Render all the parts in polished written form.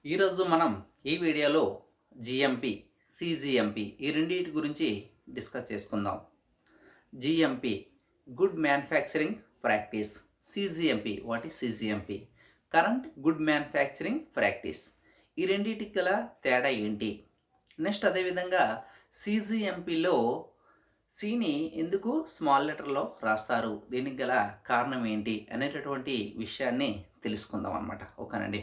ఈరోజు మనం ఈ వీడియోలో జిఎంపి, సిజిఎంపి ఈ రెండింటి గురించి డిస్కస్ చేసుకుందాం. GMP good manufacturing practice, cGMP what is cGMP current good manufacturing practice. ఈ రెండింటికి గల తేడా ఏంటి? నెక్స్ట్ అదేవిధంగా సిజిఎంపిలో సిని ఎందుకు స్మాల్ లెటర్లో రాస్తారు, దీనికి గల కారణం ఏంటి అనేటటువంటి విషయాన్ని తెలుసుకుందాం అన్నమాట. ఓకేనండి.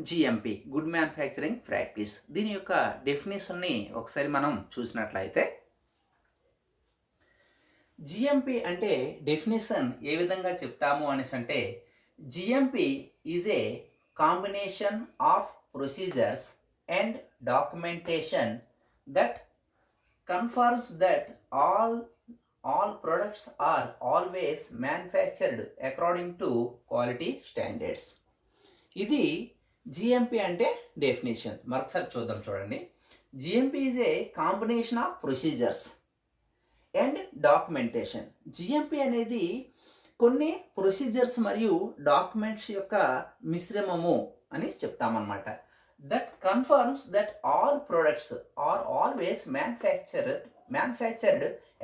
జిఎంపి గుడ్ మ్యానుఫ్యాక్చరింగ్ ప్రాక్టీస్, దీని యొక్క డెఫినేషన్ని ఒకసారి మనం చూసినట్లయితే, జిఎంపి అంటే డెఫినేషన్ ఏ విధంగా చెప్తాము అనేసి అంటే, GMP is a combination of procedures and documentation that confirms that all products are always manufactured according to quality standards. ఇది జిఎంపి అంటే డెఫినేషన్. మరొకసారి చూద్దాం, చూడండి. GMP is a combination of procedures and documentation. GMP అనేది కొన్ని procedures మరియు documents యొక్క మిశ్రమము అని చెప్తామన్నమాట. That confirms that all products are always manufactured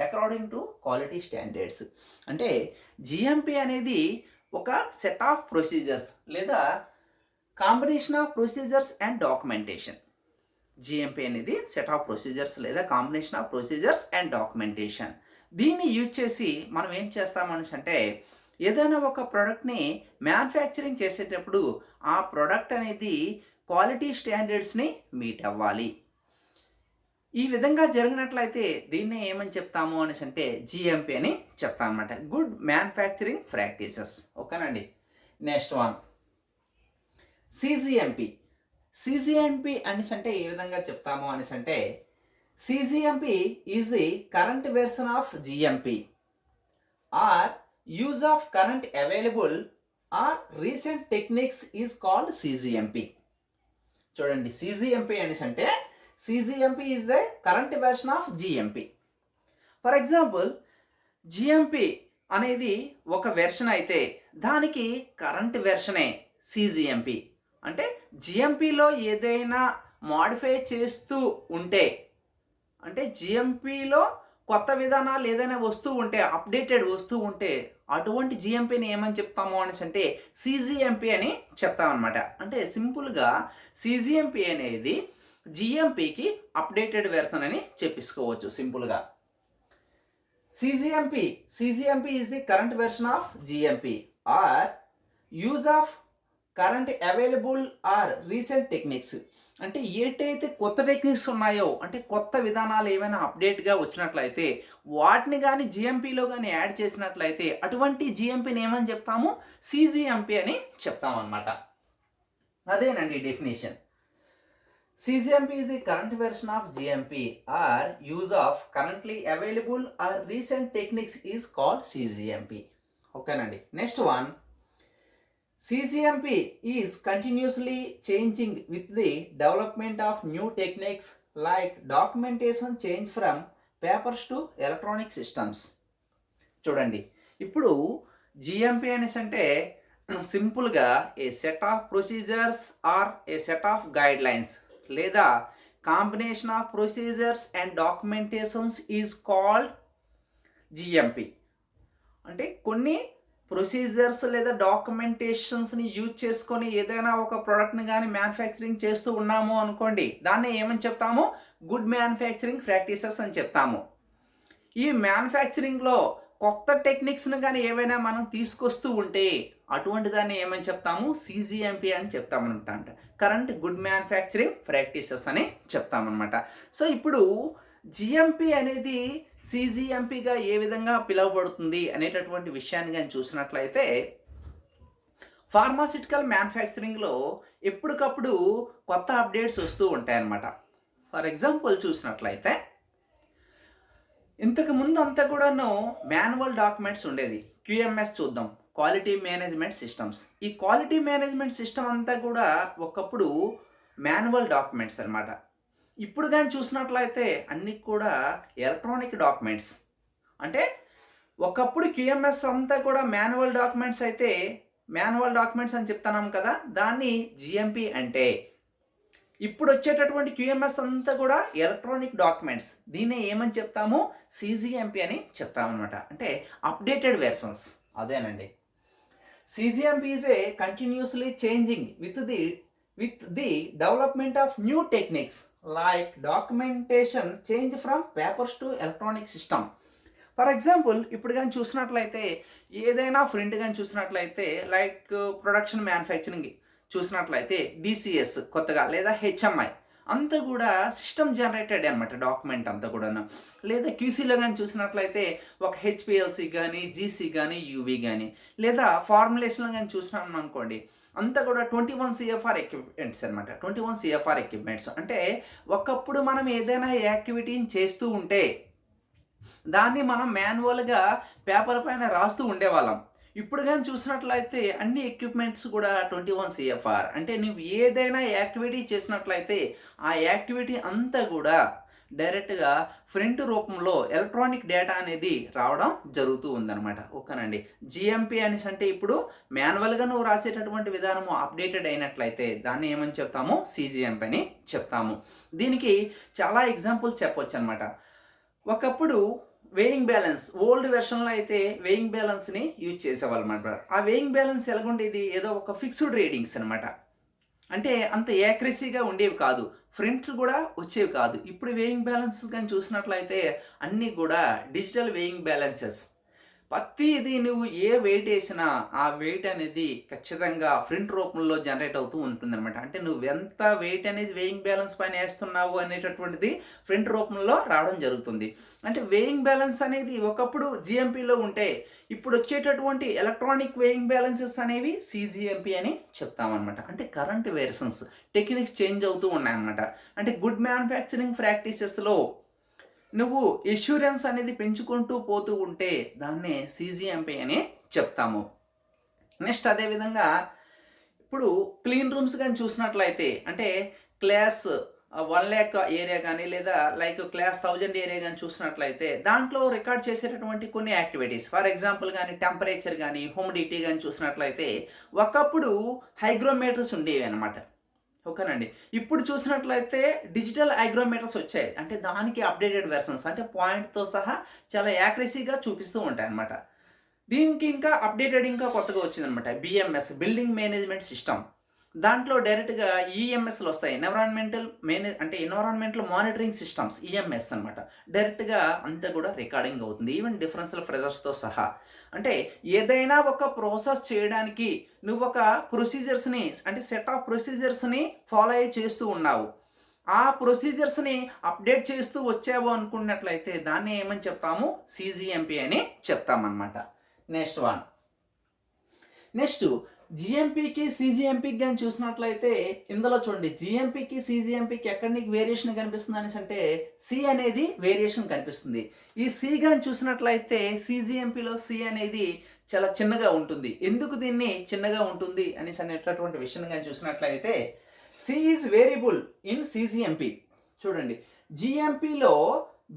according to quality standards. అంటే జిఎంపి అనేది ఒక సెట్ ఆఫ్ ప్రొసీజర్స్ లేదా combination of procedures and documentation. GMP అనేది సెట్ ఆఫ్ ప్రొసీజర్స్ లేదా combination of procedures and documentation. దీన్ని use చేసి మనం ఏం చేస్తామనేసి అంటే, ఏదైనా ఒక ప్రోడక్ట్ని మ్యానుఫ్యాక్చరింగ్ చేసేటప్పుడు ఆ ప్రోడక్ట్ అనేది క్వాలిటీ స్టాండర్డ్స్ని మీట్ అవ్వాలి. ఈ విధంగా జరిగినట్లయితే దీన్ని ఏమని చెప్తాము అనేసి అంటే జిఎంపి అని చెప్తామన్నమాట. Good manufacturing practices. ఓకేనండి. Next one CGMP. సిజిఎంపి అనేసి అంటే ఏ విధంగా చెప్తాము అనేసి అంటే, CGMP is the current version of GMP or use of current available or recent techniques is called CGMP. చూడండి, సిజిఎంపి అనేసి అంటే CGMP is the current version of GMP. For example, GMP అనేది ఒక వెర్షన్ అయితే దానికి కరెంట్ వెర్షనే సిజిఎంపి. అంటే జిఎంపిలో ఏదైనా modify చేస్తూ ఉంటే, అంటే జిఎంపిలో కొత్త విధానాలు ఏదైనా వస్తూ ఉంటే, అప్డేటెడ్ వస్తూ ఉంటే, అటువంటి జిఎంపిని ఏమని చెప్తాము అనేసి అంటే సిజిఎంపి అని చెప్తామన్నమాట. అంటే సింపుల్గా సిజిఎంపి అనేది జిఎంపికి అప్డేటెడ్ వెర్షన్ అని చెప్పిసుకోవచ్చు సింపుల్గా. CGMP is the current version of GMP or use of current available or recent techniques. అంటే ఏటైతే కొత్త టెక్నిక్స్ ఉన్నాయో, అంటే కొత్త విధానాలు ఏమైనా అప్డేట్గా వచ్చినట్లయితే వాటిని కానీ జిఎంపిలో కానీ యాడ్ చేసినట్లయితే అటువంటి జిఎంపిని ఏమని చెప్తాము, సిజిఎంపి అని చెప్తామన్నమాట. అదేనండి definition. CGMP is the current version of GMP or use of currently available or recent techniques is called CGMP. ఓకేనండి. Next one, CGMP is continuously changing with the development of new techniques like documentation change from papers to electronic systems. చూడండి, ఇప్పుడు GMP అనేసి అంటే సింపుల్గా a set of procedures or a set of guidelines లేదా combination of procedures and documentations is called GMP. అంటే కొన్ని procedures లేదా డాక్యుమెంటేషన్స్ని use చేసుకొని ఏదైనా ఒక ప్రోడక్ట్ని కానీ మ్యానుఫ్యాక్చరింగ్ చేస్తూ ఉన్నాము అనుకోండి, దాన్ని ఏమని చెప్తాము, గుడ్ మ్యానుఫ్యాక్చరింగ్ ప్రాక్టీసెస్ అని చెప్తాము. ఈ మ్యానుఫ్యాక్చరింగ్లో కొత్త టెక్నిక్స్ని కానీ ఏవైనా మనం తీసుకొస్తూ ఉంటే అటువంటి దాన్ని ఏమని చెప్తాము, సిజిఎంపి అని చెప్తామన్నమాట. కరెంట్ గుడ్ మ్యానుఫ్యాక్చరింగ్ ప్రాక్టీసెస్ అని చెప్తామన్నమాట. సో ఇప్పుడు జిఎంపి అనేది సిజిఎంపిగా ఏ విధంగా పిలువబడుతుంది అనేటటువంటి విషయాన్ని కానీ చూసినట్లయితే, ఫార్మాసిటికల్ మ్యానుఫ్యాక్చరింగ్లో ఎప్పటికప్పుడు కొత్త అప్డేట్స్ వస్తూ ఉంటాయన్నమాట. ఫర్ ఎగ్జాంపుల్ చూసినట్లయితే, ఇంతకు ముందు అంతా కూడాను మాన్యువల్ డాక్యుమెంట్స్ ఉండేది. క్యూఎంఎస్ చూద్దాం, క్వాలిటీ మేనేజ్మెంట్ సిస్టమ్స్. ఈ క్వాలిటీ మేనేజ్మెంట్ సిస్టమ్ అంతా కూడా ఒకప్పుడు మాన్యువల్ డాక్యుమెంట్స్ అనమాట. ఇప్పుడు కానీ చూసినట్లయితే అన్నీ కూడా ఎలక్ట్రానిక్ డాక్యుమెంట్స్. అంటే ఒకప్పుడు క్యూఎంఎస్ అంతా కూడా మాన్యువల్ డాక్యుమెంట్స్ అయితే, మాన్యువల్ డాక్యుమెంట్స్ అని చెప్తున్నాం కదా, దాన్ని జిఎంపి అంటే ఇప్పుడు వచ్చేటటువంటి క్యూఎంఎస్ అంతా కూడా ఎలక్ట్రానిక్ డాక్యుమెంట్స్. దీన్నే ఏమని చెప్తాము? సీజీఎంపీ అని చెప్తామనమాట. అంటే అప్డేటెడ్ వెర్షన్స్ అదేనండి. CGMP is a continuously changing with the development of new techniques like documentation change from papers to electronic system. For example ఇప్పుడు కానీ చూసినట్లయితే ఏదైనా ప్రింట్ కానీ చూసినట్లయితే లైక్ ప్రొడక్షన్ మ్యానుఫ్యాక్చరింగ్ చూసినట్లయితే డిసిఎస్ కొత్తగా లేదా హెచ్ఎంఐ అంతా కూడా సిస్టమ్ జనరేటెడ్ అనమాట డాక్యుమెంట్ అంతా కూడాను. లేదా క్యూసీలో కానీ చూసినట్లయితే ఒక హెచ్పిఎల్సి కానీ జీసీ కానీ యూవీ కానీ లేదా ఫార్ములేషన్లో కానీ చూసినాం అనుకోండి అంతా కూడా 21 CFR ఎక్విప్మెంట్స్ అనమాట. 21 CFR ఎక్విప్మెంట్స్ అంటే ఒకప్పుడు మనం ఏదైనా యాక్టివిటీని చేస్తూ ఉంటే దాన్ని మనం మాన్యువల్గా పేపర్ పైన రాస్తూ ఉండేవాళ్ళం. ఇప్పుడు కానీ చూసినట్లయితే అన్ని ఎక్విప్మెంట్స్ కూడా 21 CFR అంటే నువ్వు ఏదైనా యాక్టివిటీ చేసినట్లయితే ఆ యాక్టివిటీ అంతా కూడా డైరెక్ట్గా ప్రింట్ రూపంలో ఎలక్ట్రానిక్ డేటా అనేది రావడం జరుగుతూ ఉందన్నమాట. ఓకేనండి. జిఎంపీ అనేసి అంటే ఇప్పుడు మాన్యువల్గా నువ్వు రాసేటటువంటి విధానము అప్డేటెడ్ అయినట్లయితే దాన్ని ఏమని చెప్తాము? సీజీఎంపీ అని చెప్తాము. దీనికి చాలా ఎగ్జాంపుల్స్ చెప్పొచ్చు అనమాట. ఒకప్పుడు వేయింగ్ బ్యాలెన్స్ ఓల్డ్ వెర్షన్లో అయితే వేయింగ్ బ్యాలెన్స్ని యూజ్ చేసేవాళ్ళు అనమాట. ఆ వేయింగ్ బ్యాలెన్స్ ఎలాగుండేది? ఏదో ఒక ఫిక్స్డ్ రీడింగ్స్ అనమాట. అంటే అంత యాక్యురసీగా ఉండేవి కాదు, ప్రింట్లు కూడా వచ్చేవి కాదు. ఇప్పుడు వేయింగ్ బ్యాలెన్స్ కానీ చూసినట్లయితే అన్నీ కూడా డిజిటల్ వేయింగ్ బ్యాలెన్సెస్. ప్రతిది నువ్వు ఏ వెయిట్ వేసినా ఆ వెయిట్ అనేది ఖచ్చితంగా ప్రింట్ రూపంలో జనరేట్ అవుతూ ఉంటుందన్నమాట. అంటే నువ్వు ఎంత వెయిట్ అనేది వేయింగ్ బ్యాలెన్స్ పైన వేస్తున్నావు అనేటటువంటిది ప్రింట్ రూపంలో రావడం జరుగుతుంది. అంటే వేయింగ్ బ్యాలెన్స్ అనేది ఒకప్పుడు జిఎంపీలో ఉంటే ఇప్పుడు వచ్చేటటువంటి ఎలక్ట్రానిక్ వేయింగ్ బ్యాలెన్సెస్ అనేవి సీజీఎంపీ అని చెప్తామన్నమాట. అంటే కరెంట్ వెర్షన్స్ టెక్నిక్స్ చేంజ్ అవుతూ ఉన్నాయన్నమాట. అంటే గుడ్ మ్యానుఫ్యాక్చరింగ్ ప్రాక్టీసెస్లో నువ్వు ఇన్సూరెన్స్ అనేది పెంచుకుంటూ పోతూ ఉంటే దాన్నే సీజీఎంపీ అని చెప్తాము. నెక్స్ట్ అదేవిధంగా ఇప్పుడు క్లీన్ రూమ్స్ కానీ చూసినట్లయితే అంటే క్లాస్ 1 lakh ఏరియా కానీ లేదా లైక్ క్లాస్ 1000 ఏరియా కానీ చూసినట్లయితే దాంట్లో రికార్డ్ చేసేటటువంటి కొన్ని యాక్టివిటీస్ ఫర్ ఎగ్జాంపుల్ కానీ టెంపరేచర్ కానీ హ్యూమిడిటీ కానీ చూసినట్లయితే ఒకప్పుడు హైగ్రోమీటర్స్ ఉండేవి అనమాట. ఓకేనండి. ఇప్పుడు చూసినట్లయితే డిజిటల్ హైగ్రోమీటర్స్ వచ్చాయి. అంటే దానికి అప్డేటెడ్ వెర్షన్స్ అంటే పాయింట్తో సహా చాలా యాక్యురసీగా చూపిస్తూ ఉంటాయి అన్నమాట. దీనికి ఇంకా అప్డేటెడ్ ఇంకా కొత్తగా వచ్చిందనమాట బిఎంఎస్ బిల్డింగ్ మేనేజ్మెంట్ సిస్టమ్. దాంట్లో డైరెక్ట్గా ఈఎంఎస్లు వస్తాయి, ఎన్విరాన్మెంటల్ మానిటరింగ్ సిస్టమ్స్ ఈఎంఎస్ అనమాట. డైరెక్ట్గా అంతా కూడా రికార్డింగ్ అవుతుంది ఈవెన్ డిఫరెన్షియల్ ప్రెజర్స్తో సహా. అంటే ఏదైనా ఒక ప్రాసెస్ చేయడానికి నువ్వు ఒక ప్రొసీజర్స్ని అంటే సెట్ ఆఫ్ ప్రొసీజర్స్ని ఫాలో అయ్యి చేస్తూ ఉన్నావు. ఆ ప్రొసీజర్స్ని అప్డేట్ చేస్తూ వచ్చావు అనుకున్నట్లయితే దాన్ని ఏమని చెప్తాము? సీజీఎంపీ అని చెప్తామన్నమాట. నెక్స్ట్ జిఎంపీకి సీజీఎంపీకి కానీ చూసినట్లయితే ఇందులో చూడండి జిఎంపీకి సీజీఎంపీకి ఎక్కడ నీకు వేరియేషన్ కనిపిస్తుంది అనేసి అంటే సి అనేది వేరియేషన్ కనిపిస్తుంది. ఈ సి కానీ చూసినట్లయితే సీజీఎంపీలో సి అనేది చాలా చిన్నగా ఉంటుంది. ఎందుకు దీన్ని చిన్నగా ఉంటుంది అనేసి అనేటటువంటి విషయం కానీ చూసినట్లయితే C is variable in CGMP. చూడండి జిఎంపీలో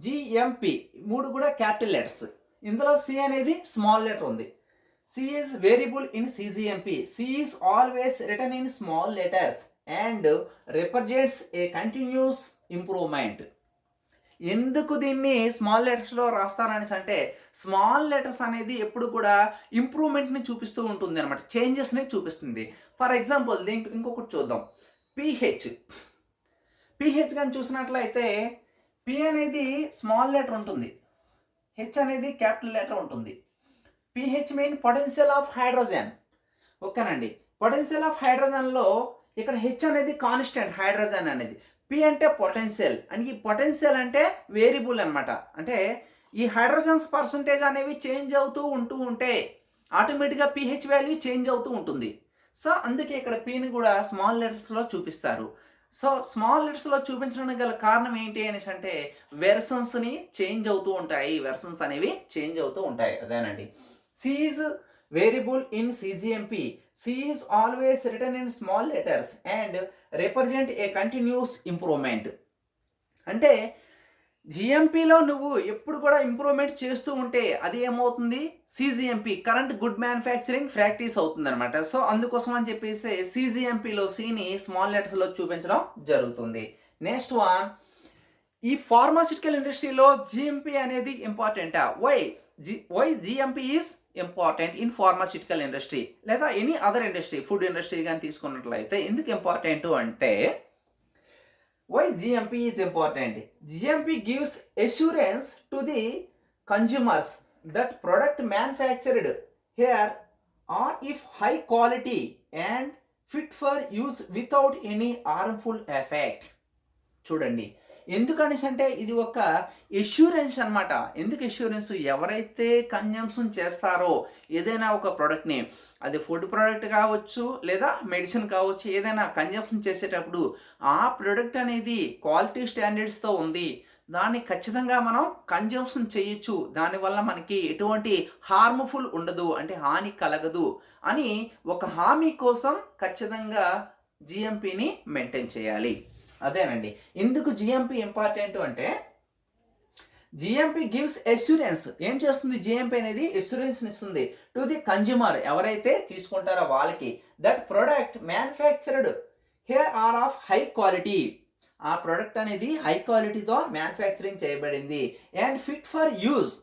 జిఎంపీ 3 కూడా క్యాపిటల్ లెటర్స్, ఇందులో సి అనేది స్మాల్ లెటర్ ఉంది. C is variable in CGMP. C is always written in small letters and represents a continuous improvement. ఎందుకు దీన్ని స్మాల్ లెటర్స్లో రాస్తారనేసి అంటే స్మాల్ లెటర్స్ అనేది ఎప్పుడు కూడా ఇంప్రూవ్మెంట్ని చూపిస్తూ ఉంటుంది అనమాట, చేంజెస్ని చూపిస్తుంది. ఫర్ ఎగ్జాంపుల్ దీనికి ఇంకొకటి చూద్దాం. పిహెచ్ కానీ చూసినట్లయితే పి అనేది స్మాల్ లెటర్ ఉంటుంది, హెచ్ అనేది క్యాపిటల్ లెటర్ ఉంటుంది. PH mean potential of hydrogen. ఓకేనండి. పొటెన్షియల్ ఆఫ్ హైడ్రోజన్లో ఇక్కడ హెచ్ అనేది కాన్స్టెంట్, హైడ్రోజన్ అనేది. పి అంటే పొటెన్షియల్ అండ్ ఈ పొటెన్షియల్ అంటే వేరియబుల్ అనమాట. అంటే ఈ హైడ్రోజన్స్ పర్సంటేజ్ అనేవి చేంజ్ అవుతూ ఉంటే ఆటోమేటిక్గా పిహెచ్ వాల్యూ చేంజ్ అవుతూ ఉంటుంది. సో అందుకే ఇక్కడ పిని కూడా స్మాల్ లెటర్స్లో చూపిస్తారు. సో స్మాల్ లెటర్స్లో చూపించడానికి గల కారణం ఏంటి అనేసి అంటే వెర్షన్స్ని చేంజ్ అవుతూ ఉంటాయి, వెర్షన్స్ అనేవి చేంజ్ అవుతూ ఉంటాయి. అదేనండి. C is variable in CGMP. C is always written in small letters and represent a continuous improvement. అంటే జిఎంపిలో నువ్వు ఎప్పుడు కూడా ఇంప్రూవ్మెంట్ చేస్తూ ఉంటే అది ఏమవుతుంది, cGMP current good manufacturing practice అవుతుంది అనమాట. సో అందుకోసం అని చెప్పేసి సిజిఎంపిలో సిని స్మాల్ లెటర్స్లో చూపించడం జరుగుతుంది. నెక్స్ట్ వన్, ఈ ఫార్మాసిటికల్ ఇండస్ట్రీలో జిఎంపి అనేది ఇంపార్టెంటా? Why GMP is important in pharmaceutical industry లేదా any other industry, food industry కానీ తీసుకున్నట్లయితే ఎందుకు ఇంపార్టెంట్ అంటే, why GMP is important? GMP gives assurance to the consumers that product manufactured here are of high quality and fit for use without any harmful effect. చూడండి, ఎందుకనేసి అంటే ఇది ఒక assurance అనమాట. ఎందుకు ఎష్యూరెన్స్? ఎవరైతే కన్జంప్షన్ చేస్తారో ఏదైనా ఒక ప్రోడక్ట్ని, అది ఫుడ్ ప్రోడక్ట్ కావచ్చు లేదా మెడిసిన్ కావచ్చు, ఏదైనా కన్జంప్షన్ చేసేటప్పుడు ఆ ప్రోడక్ట్ అనేది క్వాలిటీ స్టాండర్డ్స్తో ఉంది, దాన్ని ఖచ్చితంగా మనం కన్జంప్షన్ చేయొచ్చు, దానివల్ల మనకి ఎటువంటి హార్మ్ఫుల్ ఉండదు, అంటే హాని కలగదు అని ఒక హామీ కోసం ఖచ్చితంగా జిఎంపిని మెయింటైన్ చేయాలి. అదేనండి ఎందుకు జిఎంపి ఇంపార్టెంట్ అంటే, జిఎంపి గివ్స్ అష్యూరెన్స్. ఏం చేస్తుంది జిఎంపి అనేది? అష్యూరెన్స్ ఇస్తుంది టు ది కన్జ్యూమర్, ఎవరైతే తీసుకుంటారో వాళ్ళకి, that product manufactured here are of high quality, ఆ ప్రోడక్ట్ అనేది హై క్వాలిటీతో మ్యానుఫ్యాక్చరింగ్ చేయబడింది, అండ్ ఫిట్ ఫర్ యూజ్,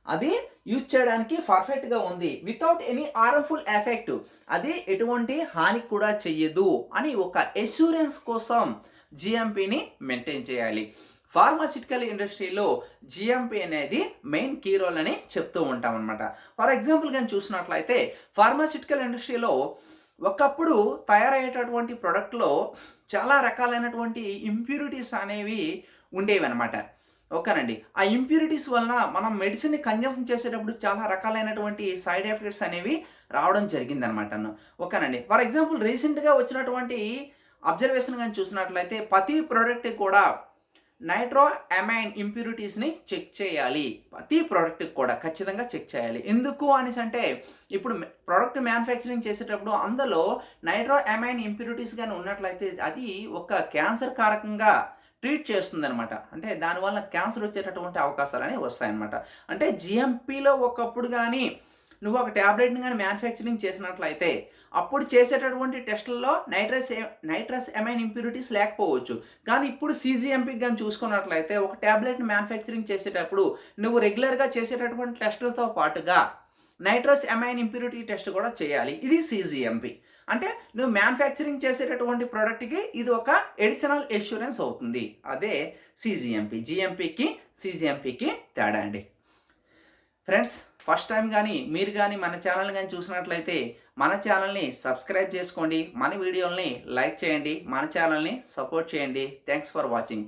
అది యూజ్ చేయడానికి పర్ఫెక్ట్గా ఉంది, వితౌట్ ఎనీ హార్మ్ఫుల్ ఎఫెక్ట్, అది ఎటువంటి హాని కూడా చెయ్యదు అని ఒక అష్యూరెన్స్ కోసం జిఎంపిని మెయింటైన్ చేయాలి. ఫార్మాసిటికల్ ఇండస్ట్రీలో జిఎంపి అనేది మెయిన్ కీ రోల్ అని చెప్తూ ఉంటాం అనమాట. ఫర్ ఎగ్జాంపుల్ కానీ చూసినట్లయితే ఫార్మాసిటికల్ ఇండస్ట్రీలో ఒకప్పుడు తయారయ్యేటటువంటి ప్రోడక్ట్లో చాలా రకాలైనటువంటి ఇంప్యూరిటీస్ అనేవి ఉండేవి అనమాట. ఓకేనండి, ఆ ఇంప్యూరిటీస్ వలన మనం మెడిసిన్ని కన్జంప్షన్ చేసేటప్పుడు చాలా రకాలైనటువంటి సైడ్ ఎఫెక్ట్స్ అనేవి రావడం జరిగిందనమాట. ఓకేనండి, ఫర్ ఎగ్జాంపుల్ రీసెంట్గా వచ్చినటువంటి అబ్జర్వేషన్ కానీ చూసినట్లయితే ప్రతి ప్రోడక్ట్ కూడా నైట్రో అమైన్ ఇంప్యూరిటీస్ని చెక్ చేయాలి, ప్రతి ప్రోడక్ట్కి కూడా ఖచ్చితంగా చెక్ చేయాలి. ఎందుకు అనేసి అంటే, ఇప్పుడు ప్రోడక్ట్ మ్యానుఫ్యాక్చరింగ్ చేసేటప్పుడు అందులో నైట్రో అమైన్ ఇంప్యూరిటీస్ కానీ ఉన్నట్లయితే అది ఒక క్యాన్సర్ కారకంగా ట్రీట్ చేస్తుంది అనమాట. అంటే దానివల్ల క్యాన్సర్ వచ్చేటటువంటి అవకాశాలు అనేవి వస్తాయన్నమాట. అంటే జిఎంపిలో ఒకప్పుడు కానీ నువ్వు ఒక ట్యాబ్లెట్ని కానీ మ్యానుఫ్యాక్చరింగ్ చేసినట్లయితే అప్పుడు చేసేటటువంటి టెస్టుల్లో నైట్రస్ అమైన్ ఇంప్యూరిటీస్ లేకపోవచ్చు, కానీ ఇప్పుడు సిజిఎంపికి కానీ చూసుకున్నట్లయితే ఒక ట్యాబ్లెట్ని మ్యానుఫ్యాక్చరింగ్ చేసేటప్పుడు నువ్వు రెగ్యులర్గా చేసేటటువంటి టెస్టులతో పాటుగా నైట్రస్ అమైన్ ఇంప్యూరిటీ టెస్ట్ కూడా చేయాలి. ఇది సిజిఎంపి. అంటే నువ్వు మ్యానుఫ్యాక్చరింగ్ చేసేటటువంటి ప్రోడక్ట్కి ఇది ఒక ఎడిషనల్ ఎష్యూరెన్స్ అవుతుంది. అదే సిజిఎంపి. జిఎంపికి సిజిఎంపికి తేడా అండి. ఫ్రెండ్స్, ఫస్ట్ టైం కానీ మీరు కానీ మన ఛానల్ కానీ చూసినట్లయితే మన ఛానల్ని సబ్స్క్రైబ్ చేసుకోండి, మన వీడియోల్ని లైక్ చేయండి, మన ఛానల్ని సపోర్ట్ చేయండి. Thanks for watching.